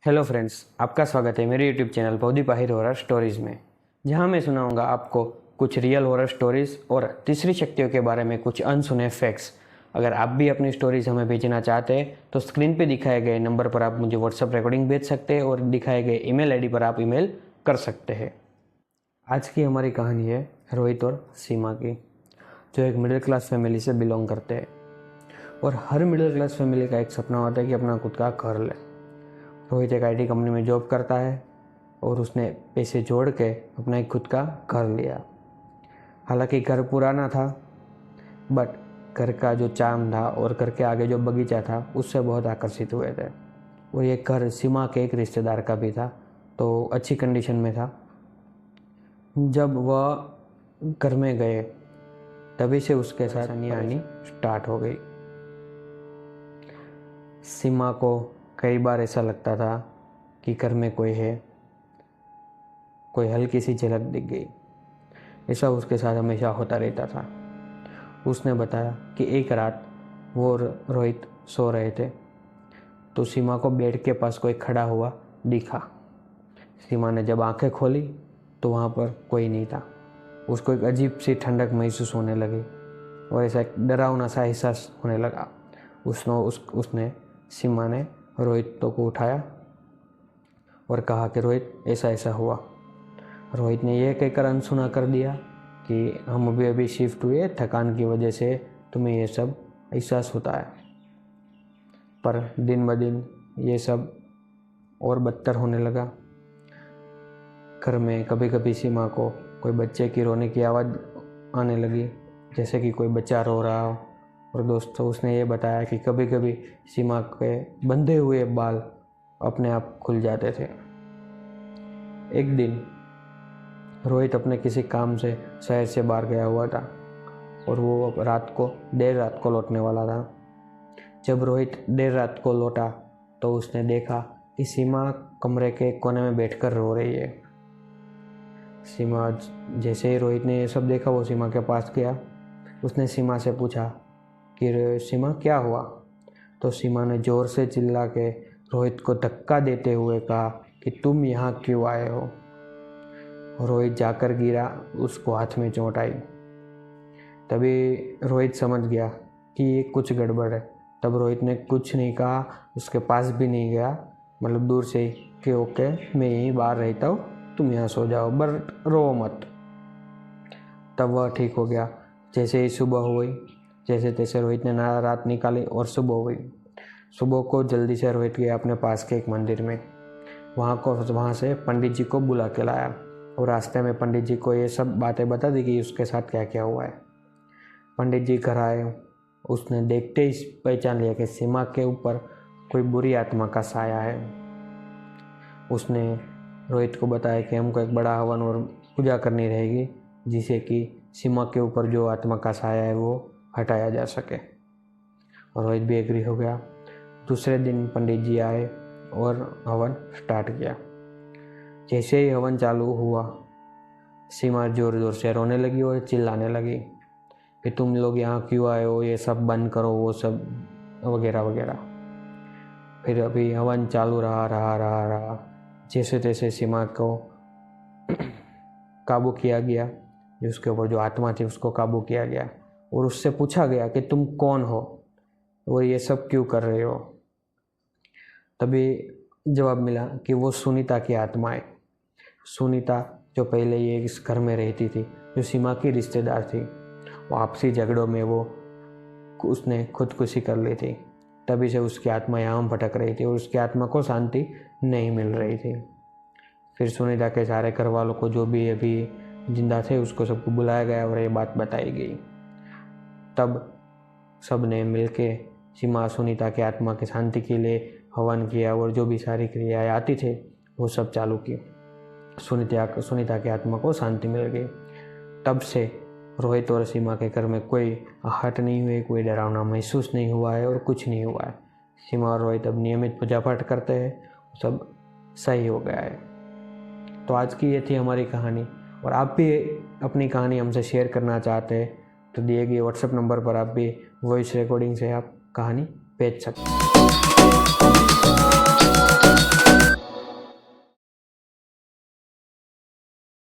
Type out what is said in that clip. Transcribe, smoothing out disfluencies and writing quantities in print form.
Hello friends, आपका स्वागत है मेरे YouTube channel Paudeep Ahir horror stories में, जहां मैं सुनाऊंगा आपको कुछ रियल हॉरर स्टोरीज़ और तीसरी शक्तियों के बारे में कुछ अनसुने फैक्ट्स। अगर आप भी अपनी स्टोरीज़ हमें भेजना चाहते हैं तो स्क्रीन पे दिखाए गए नंबर पर आप मुझे व्हाट्सएप रिकॉर्डिंग भेज सकते हैं और दिखाए गए ईमेल आईडी पर आप ईमेल कर सकते हैं। आज की हमारी कहानी है रोहित और सीमा की, जो एक मिडिल क्लास फैमिली से बिलोंग करते हैं। और हर मिडिल क्लास फैमिली का एक सपना होता है कि अपना खुद का घर ले। रोहित एक आईटी कंपनी में जॉब करता है और उसने पैसे जोड़ के अपना एक खुद का घर लिया। हालांकि घर पुराना था, बट घर का जो चार्म था और घर के आगे जो बगीचा था उससे बहुत आकर्षित हुए थे। और ये घर सीमा के एक रिश्तेदार का भी था, तो अच्छी कंडीशन में था। जब वह घर में गए तभी से उसके साथ आनी स्टार्ट हो गई। सीमा को कई बार ऐसा लगता था कि घर में कोई है, कोई हल्की सी झलक दिख गई। ऐसा उसके साथ हमेशा होता रहता था। उसने बताया कि एक रात वो रोहित सो रहे थे तो सीमा को बेड के पास कोई खड़ा हुआ दिखा। सीमा ने जब आंखें खोली तो वहाँ पर कोई नहीं था। उसको एक अजीब सी ठंडक महसूस होने लगी और ऐसा एक डरावना सा एहसास होने लगा। उसने सीमा ने रोहित को उठाया और कहा कि रोहित ऐसा ऐसा हुआ। रोहित ने यह कहकर अनसुना कर दिया कि हम अभी शिफ्ट हुए, थकान की वजह से तुम्हें यह सब एहसास होता है। पर दिन ब दिन ये सब और बदतर होने लगा। घर में कभी कभी सीमा को कोई बच्चे की रोने की आवाज़ आने लगी, जैसे कि कोई बच्चा रो रहा हो। और दोस्तों, उसने ये बताया कि कभी कभी सीमा के बंधे हुए बाल अपने आप खुल जाते थे। एक दिन रोहित अपने किसी काम से शहर से बाहर गया हुआ था और वो देर रात को लौटने वाला था। जब रोहित देर रात को लौटा तो उसने देखा कि सीमा कमरे के कोने में बैठकर रो रही है। सीमा जैसे ही रोहित ने ये सब देखा, वो सीमा के पास गया। उसने सीमा से पूछा कि सीमा क्या हुआ। तो सीमा ने ज़ोर से चिल्ला के रोहित को धक्का देते हुए कहा कि तुम यहाँ क्यों आए हो। रोहित जाकर गिरा, उसको हाथ में चोट आई। तभी रोहित समझ गया कि ये कुछ गड़बड़ है। तब रोहित ने कुछ नहीं कहा, उसके पास भी नहीं गया, मतलब दूर से ही कि ओके मैं यहीं बाहर रहता हूँ, तुम यहाँ सो जाओ, बट रो मत। तब वह ठीक हो गया। जैसे ही सुबह हुई, जैसे तैसे रोहित ने रात निकाली और सुबह हुई। सुबह को जल्दी से रोहित गया अपने पास के एक मंदिर में। वहाँ से पंडित जी को बुला के लाया और रास्ते में पंडित जी को ये सब बातें बता दी कि उसके साथ क्या क्या हुआ है। पंडित जी घर आए, उसने देखते ही पहचान लिया कि सीमा के ऊपर कोई बुरी आत्मा का साया है। उसने रोहित को बताया कि हमको एक बड़ा हवन और पूजा करनी रहेगी, जिससे कि सीमा के ऊपर जो आत्मा का साया है वो हटाया जा सके। और रोहित भी एग्री हो गया। दूसरे दिन पंडित जी आए और हवन स्टार्ट किया। जैसे ही हवन चालू हुआ, सीमा ज़ोर ज़ोर से रोने लगी और चिल्लाने लगी कि तुम लोग यहाँ क्यों आए हो, ये सब बंद करो, वो सब वगैरह वगैरह। फिर अभी हवन चालू रहा। जैसे तैसे सीमा को काबू किया गया, जो उसके ऊपर जो आत्मा थी उसको काबू किया गया और उससे पूछा गया कि तुम कौन हो और ये सब क्यों कर रहे हो। तभी जवाब मिला कि वो सुनीता की आत्मा है। सुनीता जो पहले ये इस घर में रहती थी, जो सीमा की रिश्तेदार थी, वो आपसी झगड़ों में उसने खुदकुशी कर ली थी। तभी से उसकी आत्मा यहाँ भटक रही थी और उसकी आत्मा को शांति नहीं मिल रही थी। फिर सुनीता के सारे घर वालों को, जो भी अभी जिंदा थे, उसको सबको बुलाया गया और ये बात बताई गई। तब सब ने मिलके सीमा सुनीता के आत्मा की शांति के लिए हवन किया और जो भी सारी क्रियाएं आती थे वो सब चालू की। सुनीता की आत्मा को शांति मिल गई। तब से रोहित और सीमा के घर में कोई आहट नहीं हुई, कोई डरावना महसूस नहीं हुआ है और कुछ नहीं हुआ है। सीमा और रोहित अब नियमित पूजा पाठ करते हैं, सब सही हो गया है। तो आज की ये थी हमारी कहानी। और आप भी अपनी कहानी हमसे शेयर करना चाहते हैं तो दिए गए व्हाट्सएप नंबर पर आप भी वॉइस रिकॉर्डिंग से आप कहानी भेज सकते हैं।